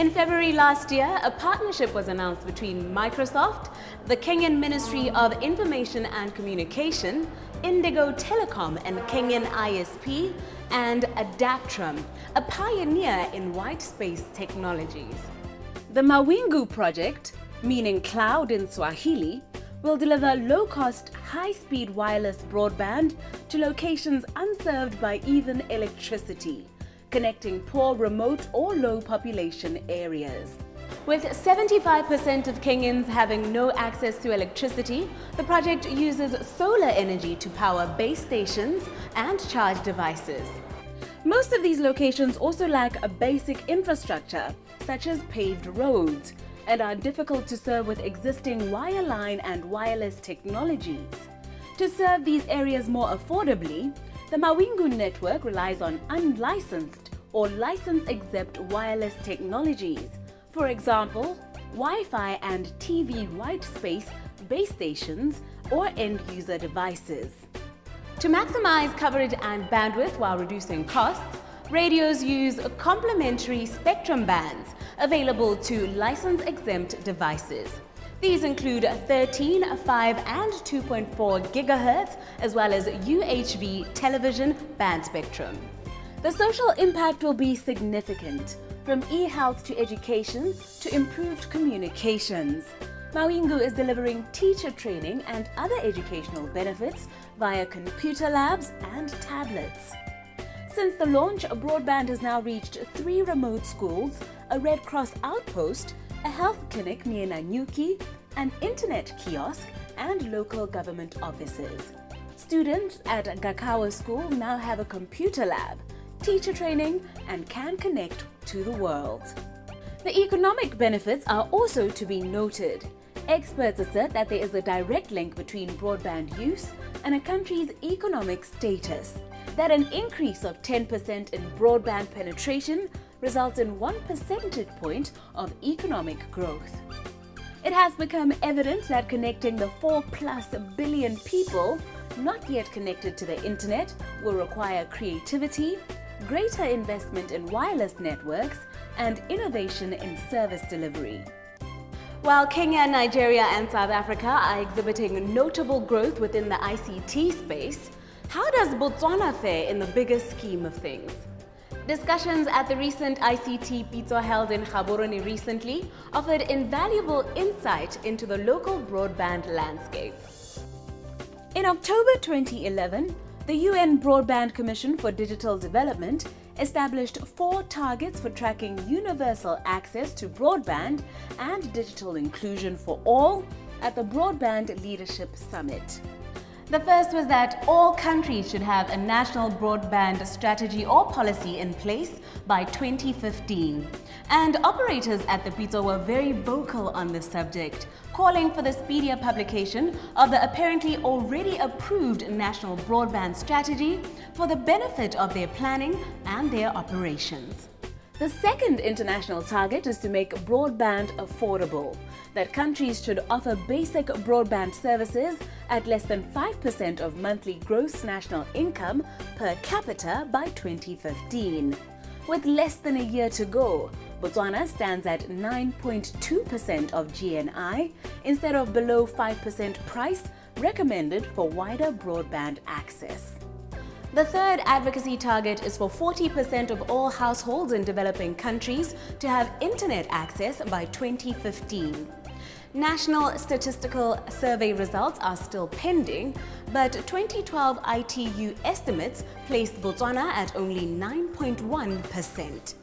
In February last year, a partnership was announced between Microsoft, the Kenyan Ministry of Information and Communication, Indigo Telecom and Kenyan ISP, and Adaptrum, a pioneer in white space technologies. The Mawingu project, meaning cloud in Swahili, will deliver low-cost, high-speed wireless broadband to locations unserved by even electricity, connecting poor, remote or low population areas. With 75% of Kenyans having no access to electricity, the project uses solar energy to power base stations and charge devices. Most of these locations also lack a basic infrastructure, such as paved roads, and are difficult to serve with existing wireline and wireless technologies. To serve these areas more affordably, the Mawingu network relies on unlicensed or license-exempt wireless technologies, for example, Wi-Fi and TV white space base stations or end-user devices. To maximize coverage and bandwidth while reducing costs, radios use complementary spectrum bands available to license-exempt devices. These include 13, 5 and 2.4 GHz as well as UHV television band spectrum. The social impact will be significant, from e-health to education to improved communications. Mawingu is delivering teacher training and other educational benefits via computer labs and tablets. Since the launch, broadband has now reached 3 remote schools, a Red Cross outpost, a health clinic near Nanyuki, an internet kiosk, and local government offices. Students at Gakawa School now have a computer lab, teacher training, and can connect to the world. The economic benefits are also to be noted. Experts assert that there is a direct link between broadband use and a country's economic status, that an increase of 10% in broadband penetration results in 1 percentage point of economic growth. It has become evident that connecting the 4+ billion people not yet connected to the internet will require creativity, greater investment in wireless networks, and innovation in service delivery. While Kenya, Nigeria, and South Africa are exhibiting notable growth within the ICT space, how does Botswana fare in the bigger scheme of things? Discussions at the recent ICT Pitso held in Gaborone recently offered invaluable insight into the local broadband landscape. In October 2011, the UN Broadband Commission for Digital Development established 4 targets for tracking universal access to broadband and digital inclusion for all at the Broadband Leadership Summit. The first was that all countries should have a national broadband strategy or policy in place by 2015. And operators at the Pitso were very vocal on this subject, calling for the speedier publication of the apparently already approved national broadband strategy for the benefit of their planning and their operations. The second international target is to make broadband affordable, that countries should offer basic broadband services at less than 5% of monthly gross national income per capita by 2015. With less than a year to go, Botswana stands at 9.2% of GNI instead of below 5% price recommended for wider broadband access. The third advocacy target is for 40% of all households in developing countries to have internet access by 2015. National statistical survey results are still pending, but 2012 ITU estimates placed Botswana at only 9.1%.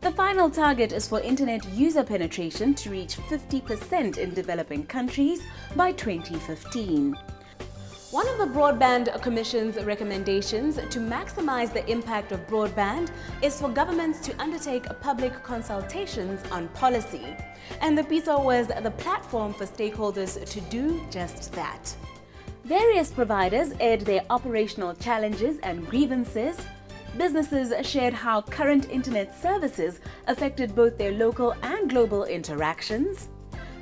The final target is for internet user penetration to reach 50% in developing countries by 2015. One of the Broadband Commission's recommendations to maximize the impact of broadband is for governments to undertake public consultations on policy, and the Pitso was the platform for stakeholders to do just that. Various providers aired their operational challenges and grievances. Businesses shared how current internet services affected both their local and global interactions.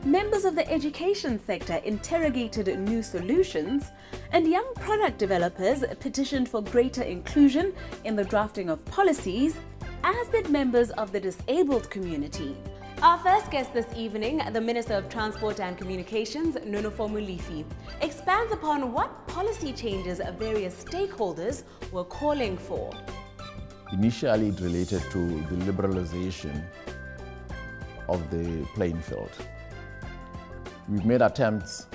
Members of the education sector interrogated new solutions, and young product developers petitioned for greater inclusion in the drafting of policies, as did members of the disabled community. Our first guest this evening, the Minister of Transport and Communications, Nonofo Molefi, expands upon what policy changes various stakeholders were calling for. Initially, it related to the liberalization of the playing field. We've made attempts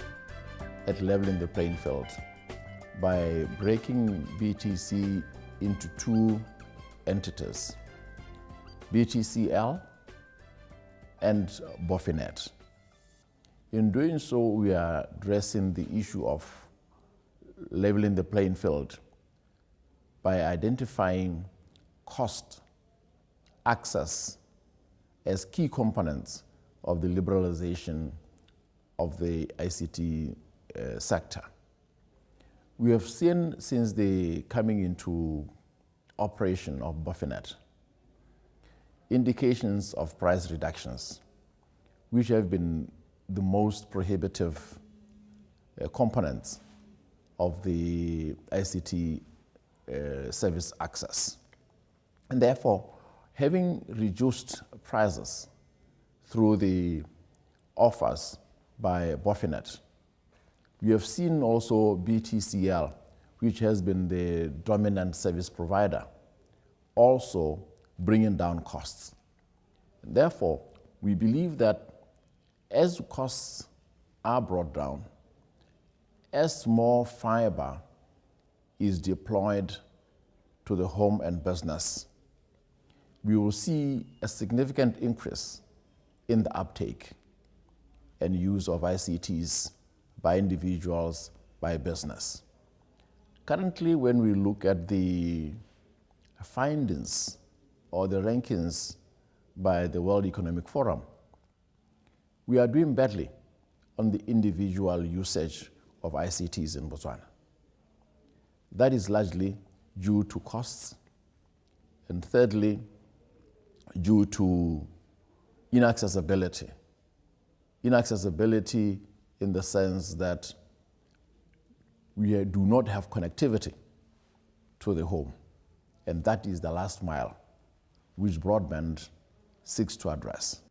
at leveling the playing field by breaking BTC into two entities, BTCL and Bofinet. In doing so, we are addressing the issue of leveling the playing field by identifying cost, access as key components of the liberalization of the ICT sector. We have seen since the coming into operation of Bofinet indications of price reductions, which have been the most prohibitive components of the ICT service access. And therefore, having reduced prices through the offers by Bofinet, we have seen also BTCL, which has been the dominant service provider, also bringing down costs. Therefore, we believe that as costs are brought down, as more fiber is deployed to the home and business, we will see a significant increase in the uptake and use of ICTs by individuals, by business. Currently, when we look at the findings or the rankings by the World Economic Forum, we are doing badly on the individual usage of ICTs in Botswana. That is largely due to costs, and thirdly, due to inaccessibility. Inaccessibility in the sense that we do not have connectivity to the home, and that is the last mile, which broadband seeks to address.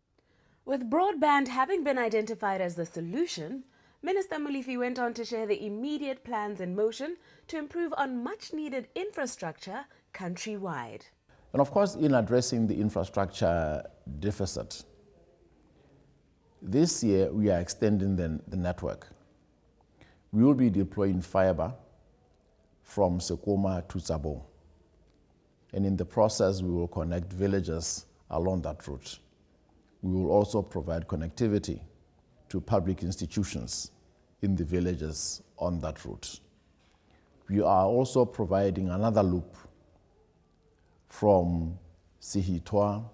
With broadband having been identified as the solution, Minister Molefi went on to share the immediate plans in motion to improve on much-needed infrastructure countrywide. And of course, in addressing the infrastructure deficit, this year we are extending the network. We will be deploying fiber from Sekoma to Tsabo. And in the process, we will connect villages along that route. We will also provide connectivity to public institutions in the villages on that route. We are also providing another loop from Sihitwa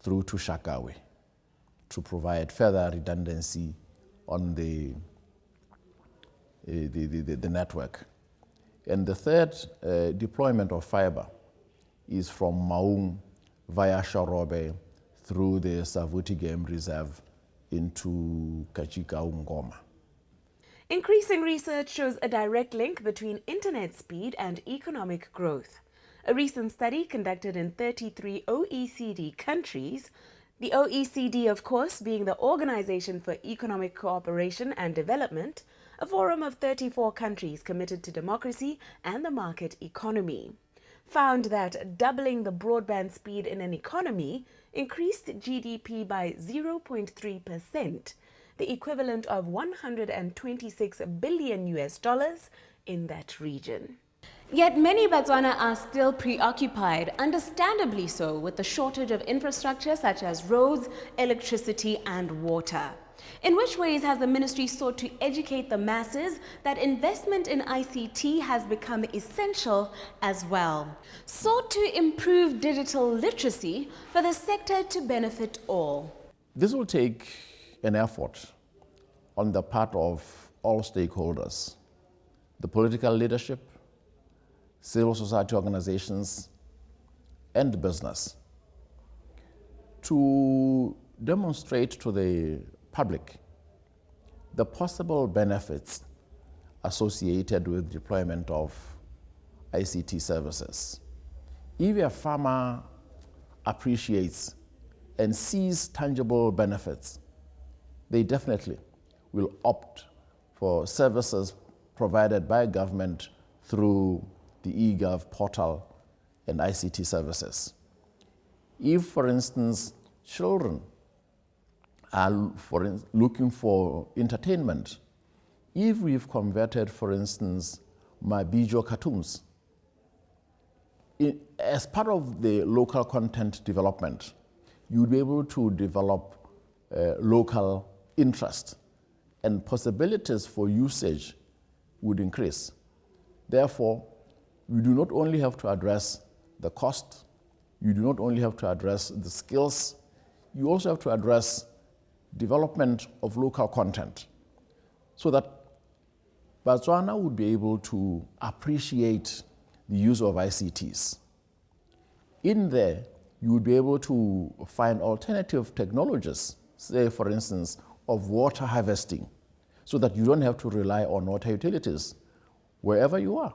through to Shakawe to provide further redundancy on the network. And the third deployment of fiber is from Maung via Shorobe through the Savuti Game Reserve into Kachika Ngoma. Increasing research shows a direct link between internet speed and economic growth. A recent study conducted in 33 OECD countries, the OECD, of course, being the Organization for Economic Cooperation and Development, a forum of 34 countries committed to democracy and the market economy, found that doubling the broadband speed in an economy increased GDP by 0.3%, the equivalent of $126 billion in that region. Yet many Botswana are still preoccupied, understandably so, with the shortage of infrastructure such as roads, electricity and water. In which ways has the ministry sought to educate the masses that investment in ICT has become essential as well? Sought to improve digital literacy for the sector to benefit all. This will take an effort on the part of all stakeholders, the political leadership, civil society organizations, and business, to demonstrate to the public the possible benefits associated with deployment of ICT services. If a farmer appreciates and sees tangible benefits, they definitely will opt for services provided by government through the eGov portal and ICT services. If, for instance, children are looking for entertainment, if we've converted, for instance, Mabijo cartoons, as part of the local content development, you'd be able to develop local interest, and possibilities for usage would increase. Therefore, you do not only have to address the cost, you do not only have to address the skills, you also have to address development of local content so that Botswana would be able to appreciate the use of ICTs. In there, you would be able to find alternative technologies, say, for instance, of water harvesting, so that you don't have to rely on water utilities wherever you are.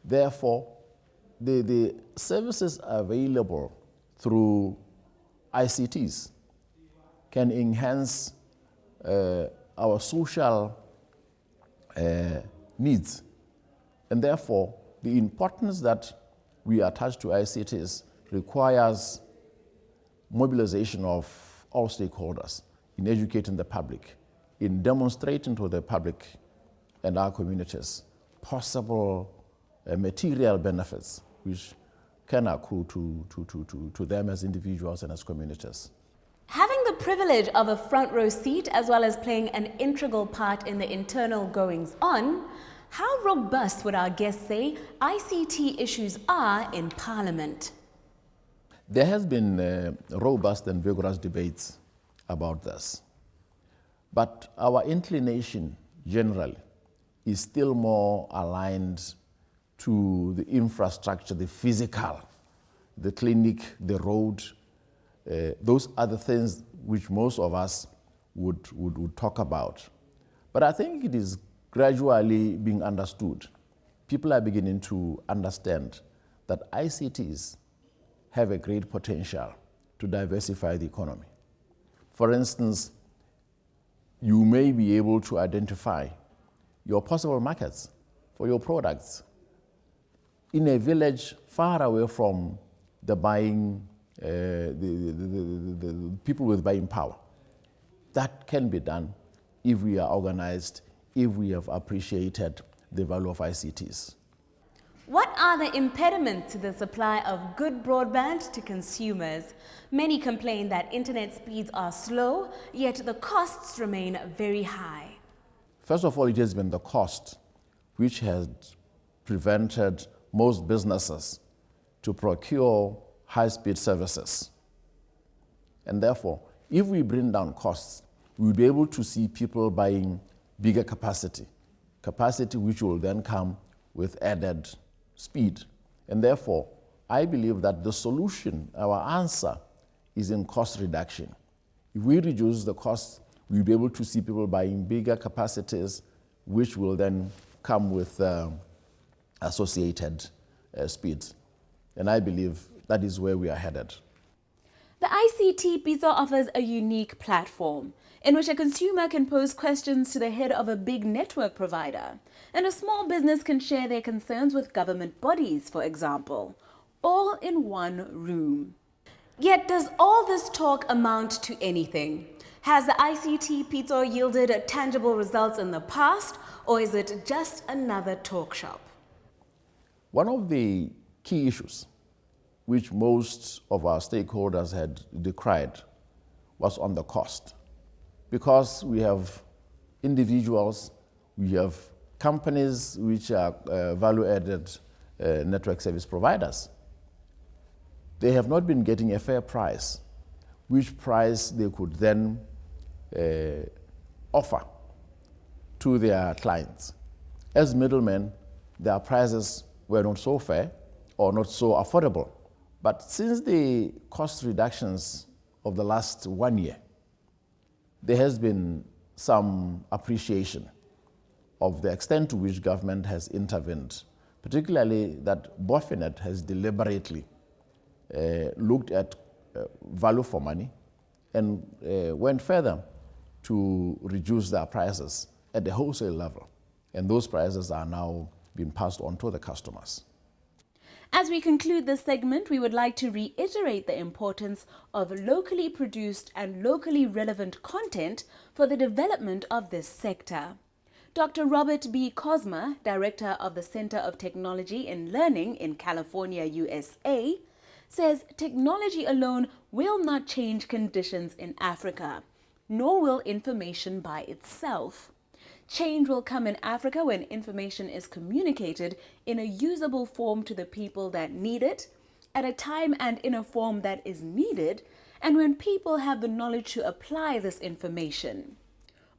Therefore, the services available through ICTs can enhance our social needs. And therefore, the importance that we attach to ICTs requires mobilization of all stakeholders in educating the public, in demonstrating to the public and our communities possible material benefits which can accrue to them as individuals and as communities. Having the privilege of a front row seat as well as playing an integral part in the internal goings-on, how robust would our guests say ICT issues are in Parliament? There has been robust and vigorous debates about this. But our inclination generally is still more aligned to the infrastructure, the physical, the clinic, the road. Those are the things which most of us would talk about. But I think it is gradually being understood. People are beginning to understand that ICTs have a great potential to diversify the economy. For instance, you may be able to identify your possible markets for your products in a village far away from the buying, the people with buying power. That can be done if we are organized, if we have appreciated the value of ICTs. What are the impediments to the supply of good broadband to consumers? Many complain that internet speeds are slow, yet the costs remain very high. First of all, it has been the cost which has prevented most businesses to procure high-speed services. And therefore, if we bring down costs, we'll be able to see people buying bigger capacity which will then come with added speed. And therefore, I believe that the solution, our answer, is in cost reduction. If we reduce the costs, we'll be able to see people buying bigger capacities, which will then come with associated speeds. And I believe that is where we are headed. The ICT Pitso offers a unique platform in which a consumer can pose questions to the head of a big network provider, and a small business can share their concerns with government bodies, for example, all in one room. Yet does all this talk amount to anything? Has the ICT Pitso yielded tangible results in the past, or is it just another talk shop? One of the key issues which most of our stakeholders had decried was on the cost. Because we have individuals, we have companies which are value-added network service providers. They have not been getting a fair price, which price they could then offer to their clients. As middlemen, their prices were not so fair or not so affordable. But since the cost reductions of the last 1 year, there has been some appreciation of the extent to which government has intervened, particularly that Bofinet has deliberately looked at value for money and went further to reduce their prices at the wholesale level. And those prices are now being passed on to the customers. As we conclude this segment, we would like to reiterate the importance of locally produced and locally relevant content for the development of this sector. Dr. Robert B. Cosma, Director of the Center of Technology and Learning in California, USA, says technology alone will not change conditions in Africa, nor will information by itself. Change will come in Africa when information is communicated in a usable form to the people that need it, at a time and in a form that is needed, and when people have the knowledge to apply this information.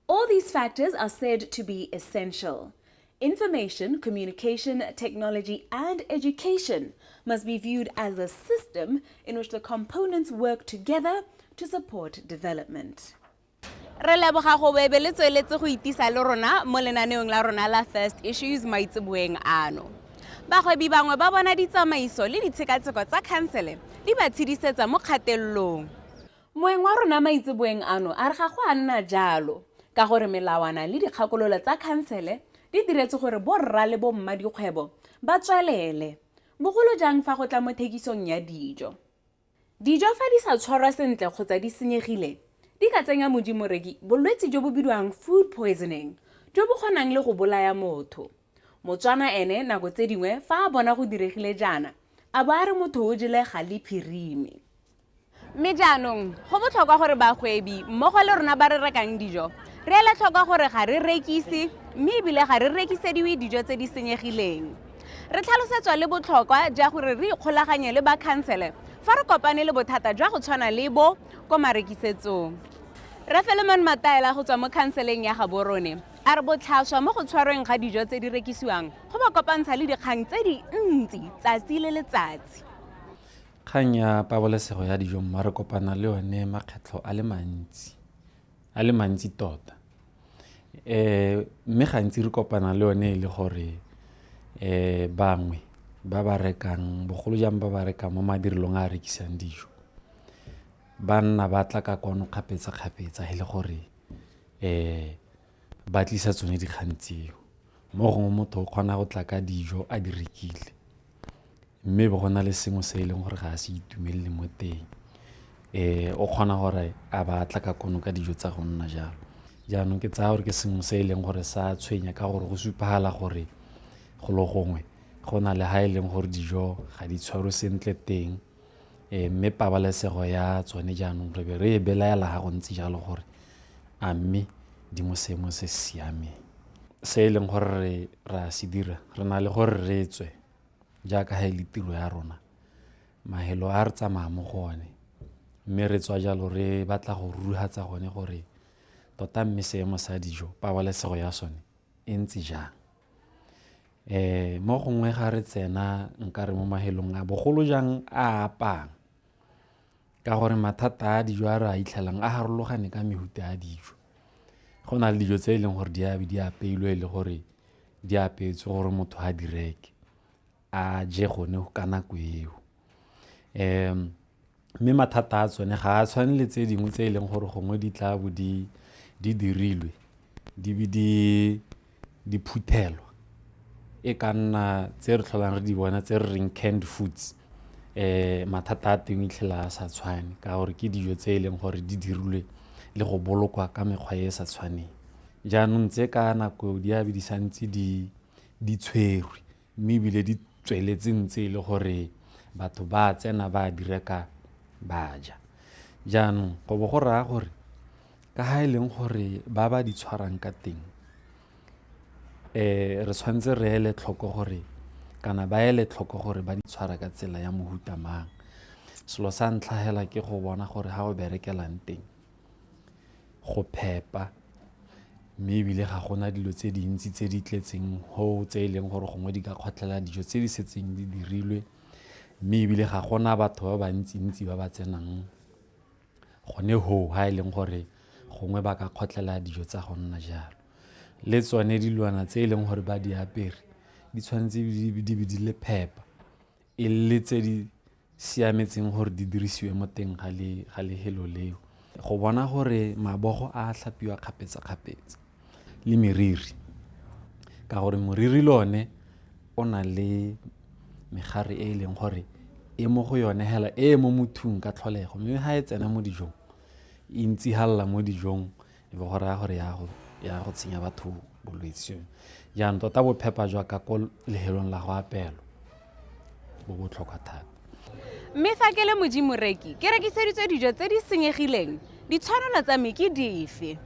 All these factors are said to be essential. Information, communication, technology, and education must be viewed as a system in which the components work together to support development. Re leboga go bebe le tsweletse go itisa le rona mo lenaneong la rona la First Issues maitseboeng ano. Bagwebi bangwe ba bona ditsamaiso le ditshekatsheko tsa khansele di ba tshidisetsa mo kgatellong. Moeng wa rona maitseboeng ano a re ga go a nna jalo ka gore melawana le dikgakololo tsa khansele di diretse gore borra le bomma dikgwebo ba tswelele bogolo jang fa go tla mo thekisong ya dijo. Dijo fa di sa tshwarwa sentle kgotsa di senyegile di ka tsenya modimoreki bolwetse jo bo bidiwang food poisoning jo bo kgonang le go bolaya motho. Motswana ene nako tse dingwe fa a bona go diregile jana a ba re motho o jelega le phirimi. Mme jaanong go botlhokwa gore bagwebi mmogo le rona ba re rekang dijo re ela tlhoka gore ga re rekise mme ebile ga re rekisediwe dijo tse di senyegileng. Re tlhalosetswa le botlhokwa ja gore re ikgolaganye le ba khansele fa re kopane le bothata jwa go tshwana le bo ko marekisetsong. Rafelman Mataela go tswa mo khanseleng ya Gaborone a re botlhaswa mo go tshwarweng ga dijo tse di rekisiwang go ba kopantsha le dikgang tse di ntsi tsatsi le letsatsi. Kgang ya pabalesego ya dijo mma re kopana le yone makgetlho a le mantsi tota. Mme gantsi re kopana le yone le gore bangwe ba ba rekang bogolo jang ba ba rekang mo madirilong a rekisang dijo ba nna ba tla ka kono kgapetsa le gore ba tlisa tsone dikgang tseo mo gongwe motho o kgona go tla ka dijo a di rekile mme bo gona le sengwe se e leng gore ga a se itumelele mo teng o kgona gore a ba tla ka kono ka dijo tsa go nna jalo. Jaanong ke tsaya gore ke sengwe se e leng gore sa tshwenya ka gore go supagala gore go lo gongwe go na le ha e leng gore dijo ga di tshwarwe sentle teng mme pabalesego ya tsone jaanong re be re e belaela ga go ntse jalo gore a mme di mo seemo se siameng. Se e leng gore ra se dira re na le gore re tswe jaaka ha e le tiro ya rona mahelo a re tsamaya mo go one mme re tswa jalo re batla go ruhatsa gone gore tota mme seemo sa dijo pabalesego ya sone e ntse jang. Mo gongwe ga re tsena nkare mo mahelong a bogolo jang a apang ka gore mathata a dijo a re a itlhelang a harologane ka mehuta ya dijo. Go na le dijo tse e leng gore di apeilwe le gore di apeetswe gore motho ha di reke a je gone ka nako eo. Mme mathata a tsone ga a tshwane le tse dingwe tse e leng gore gongwe di tla bo di dirilwe di be di phuthelwa e ka nna tse re tlholang re di bona tse re reng canned foods. Mathata a teng itlhela a sa tshwane ka gore ke dijo tse e leng gore di dirilwe le go bolokwa ka mekgwa e sa tshwaneng. Jaanong tse ka nako di a be di santse di tshwerwe mme ebile di tsweletse ntse le gore batho ba tsena ba di reka ba ja. Jaanong go bo go raya gore ka ha e leng gore ba di tshwarang ka teng re tshwanetse re ele tlhoko gore kana ba ele tlhoko gore ba di tshwara ka tsela ya mohuta mang. Selo sa ntlha hela ke go bona gore ha o berekelang teng go phepa mme ebile ga gona dilo tse dintsi tse di tletseng ho tse e leng gore gongwe di ka kgotlela dijo tse di setseng di dirilwe mme ebile ga gona batho ba bantsi ba ba tsenang gone ho ha e leng gore gongwe ba ka kgotlela dijo tsa go nna jalo. Le tsone dilwana tse e leng gore ba di apere di tshwanetse di le phepa e le tse siametseng gore di dirisiwe mo teng ga lehelo leo go bona gore mabogo a tlhapiwa kgapetsa-kgapetsa le meriri ka gore moriri le one o na le megare e leng gore e mo go yone hela e mo mothung ka tlholego mme ha e tsena mo dijong e ntsi halla mo dijong e be go raya gore ya go tsenya batho bolwetse jaanong tota bophepa jwa ka ko lehelong la go apelo bo botlhokwa thata. Mme fa ke le mojimoreki ke rekiseditswe dijo tse di senyegileng ditshwanelo tsa me ke dife?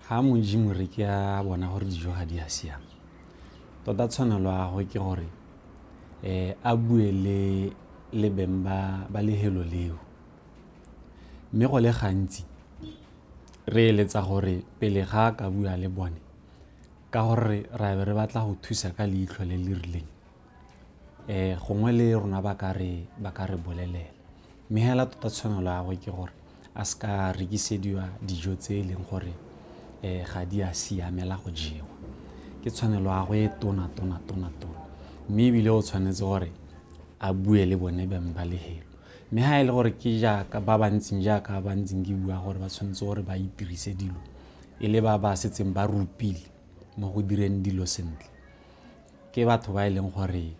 Ha mojimoreki a bona gore dijo ga di a siama tota tshwanelo ya go ke gore a bue le beng ba lehelo leo mme go le gantsi re eletsa gore pele ga ka bua le bone ka gore ra be re batla go thusa ka leitlho le le rileng gongwe le rona ba ka re bolelela mme hela tota tshwanelo ya go ke gore a ska rekisediwa dijo tse e leng gore ga di a siamela go jewa ke tshwanelo ya go e tona mme ebile o tshwanetse gore a bue le bone beng ba lehelo mme ha e le gore ke jaaka ba bantsing ke bua gore ba tshwanetse gore ba itirise dilo e le ba setseng ba rupile mo go direng dilo sentle ke batho ba e leng gore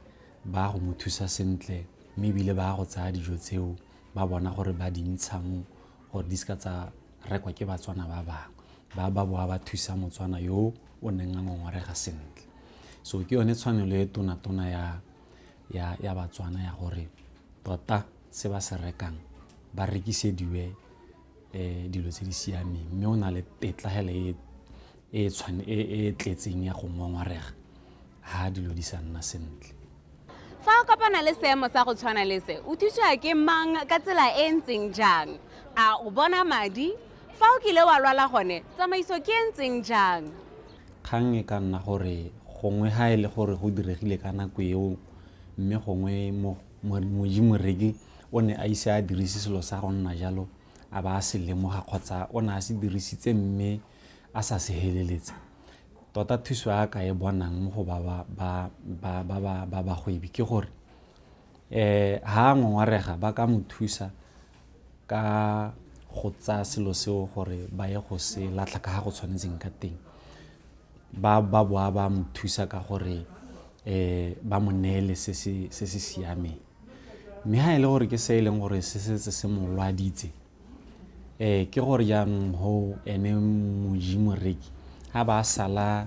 ba go mo thusa sentle mme ebile ba go tsaya dijo tseo ba bona gore ba di ntshang gore di ska tsa rekwa ke batswana ba boa ba thusa motswana yo o neng a ngongorega sentle so ke yone tshwanelo e tona ya batswana ya gore tota se ba se rekang ba rekisediwe dilo tse di siameng mme o na le tetlagele e tletseng ya go ngongorega ha dilo di sa nna sentle. Fa o kopana le seemo sa go tshwana le se o thusiwa ke mang ka tsela e ntseng jang? A o bona madi? Fa o kile wa lwala gone tsamaiso ke ntseng jang? Kgang e ka nna gore gongwe ha e le gore go diregile ka nako eo mme gongwe mojimoreki o ne a ise a dirise selo sa go nna jalo a ba a se lemoga kgotsa o ne a se dirisitse mme a sa se heleletsa tota thuso ya ka e bonang mo go ba bagwebi ke gore ha ngongorega ba ka mo thusa ka go tsaya selo seo gore ba ye go se latlha ka go tshwanetseng ka teng ba boa ba mo thusa ka gore ba mo neele se se siameng mme ha e le gore ke se e leng gore se setse se mo lwaditse ke gore jaanong ho ene mojimoreki ha ba sala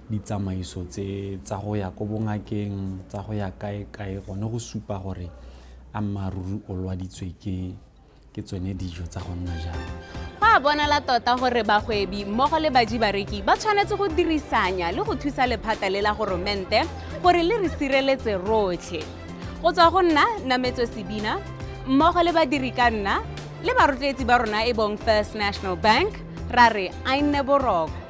ditsamaiso tsa go ya ko bongakeng tsa go ya kae gone go supa gore a mmaruri o lwaditswe ke tsone dijo tsa go nna jalo. Go a bonala tota gore bagwebi mmogo le bajibareki ba tshwanetse go dirisanya le go thusa lephata le la goromente gore le re sireletse rotlhe. Go tswa go nna Nametso Sebina mmogo le badiri ka nna le barotletsi ba rona e bong First National Bank ra re a nne boroko.